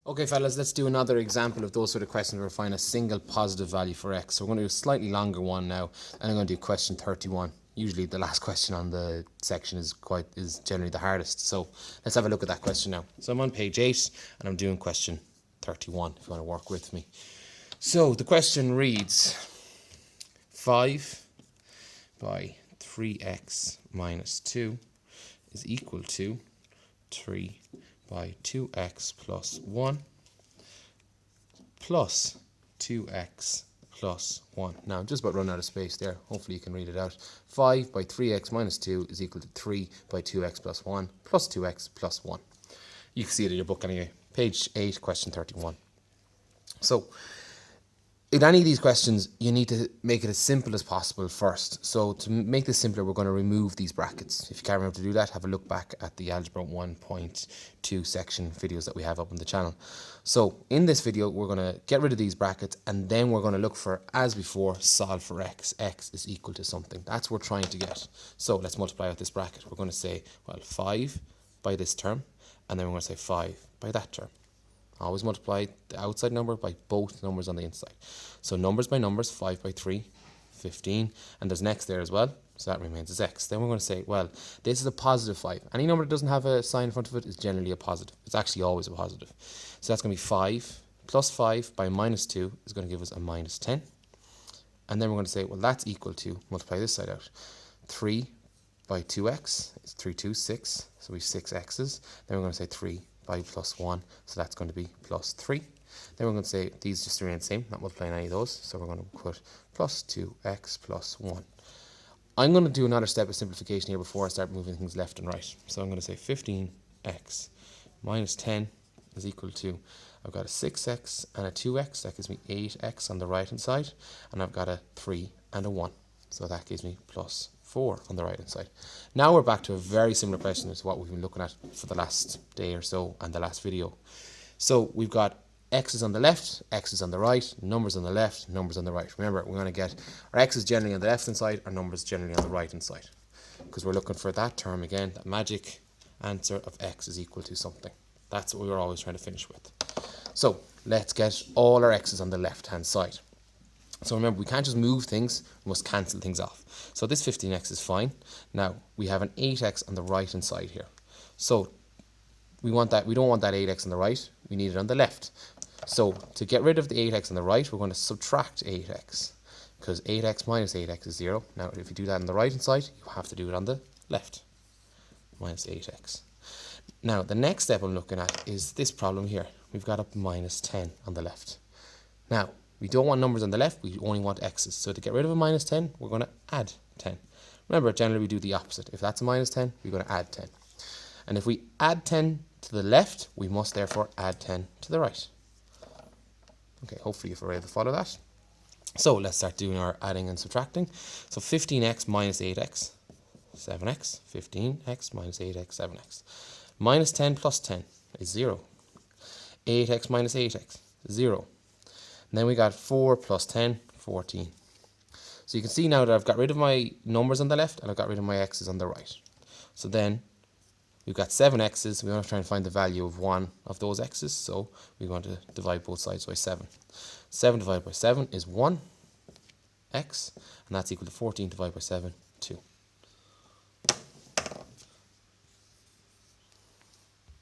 Okay, fellas, let's do another example of those sort of questions where we find a single positive value for x. So we're going to do a slightly longer one now, and I'm going to do question 31. Usually the last question on the section is generally the hardest. So let's have a look at that question now. So I'm on page 8, and I'm doing question 31, if you want to work with me. So the question reads, 5 by 3x minus 2 is equal to 3 by 2x plus 1 plus 2x plus 1. Now, I'm just about running out of space there. Hopefully you can read it out. 5 by 3x minus 2 is equal to 3 by 2x plus 1 plus 2x plus 1. You can see it in your book anyway. Page 8, question 31. So, in any of these questions, you need to make it as simple as possible first. So to make this simpler, we're going to remove these brackets. If you can't remember to do that, have a look back at the Algebra 1.2 section videos that we have up on the channel. So in this video, we're going to get rid of these brackets, and then we're going to look for, as before, solve for x. X is equal to something. That's what we're trying to get. So let's multiply out this bracket. We're going to say, well, 5 by this term, and then we're going to say 5 by that term. Always multiply the outside number by both numbers on the inside. So numbers by numbers, 5 by 3, 15. And there's an x there as well, so that remains as x. Then we're going to say, well, this is a positive 5. Any number that doesn't have a sign in front of it is generally a positive. It's actually always a positive. So that's going to be 5 plus 5 by minus 2 is going to give us a minus 10. And then we're going to say, well, that's equal to, multiply this side out, 3 by 2x. It's 3, 2, 6. So we have 6 x's. Then we're going to say 3 by plus 1, so that's going to be plus 3. Then we're going to say these just remain the same, not multiplying any of those, so we're going to put plus 2x plus 1. I'm going to do another step of simplification here before I start moving things left and right. So I'm going to say 15x minus 10 is equal to, I've got a 6x and a 2x, that gives me 8x on the right hand side, and I've got a 3 and a 1, so that gives me plus 4 on the right hand side. Now we're back to a very similar question as what we've been looking at for the last day or so and the last video. So we've got x's on the left, x's on the right, numbers on the left, numbers on the right. Remember, we're going to get our x's generally on the left hand side, our numbers generally on the right hand side, because we're looking for that term again, that magic answer of x is equal to something. That's what we were always trying to finish with. So let's get all our x's on the left hand side. So remember, we can't just move things, we must cancel things off. So this 15x is fine. Now, we have an 8x on the right hand side here. So we don't want that 8x on the right, we need it on the left. So to get rid of the 8x on the right, we're going to subtract 8x, because 8x minus 8x is 0. Now, if you do that on the right hand side, you have to do it on the left, minus 8x. Now, the next step I'm looking at is this problem here. We've got a minus 10 on the left. Now, we don't want numbers on the left, we only want x's. So to get rid of a minus 10, we're going to add 10. Remember, generally we do the opposite. If that's a minus 10, we're going to add 10. And if we add 10 to the left, we must therefore add 10 to the right. Okay, hopefully you're able to follow that. So let's start doing our adding and subtracting. So 15x minus 8x, 7x. 15x minus 8x, 7x. Minus 10 plus 10 is 0. 8x minus 8x, 0. And then we got 4 plus 10, 14. So you can see now that I've got rid of my numbers on the left and I've got rid of my x's on the right. So then we've got 7 x's. We want to try and find the value of one of those x's. So we want to divide both sides by 7. 7 divided by 7 is 1 x, and that's equal to 14 divided by 7, 2.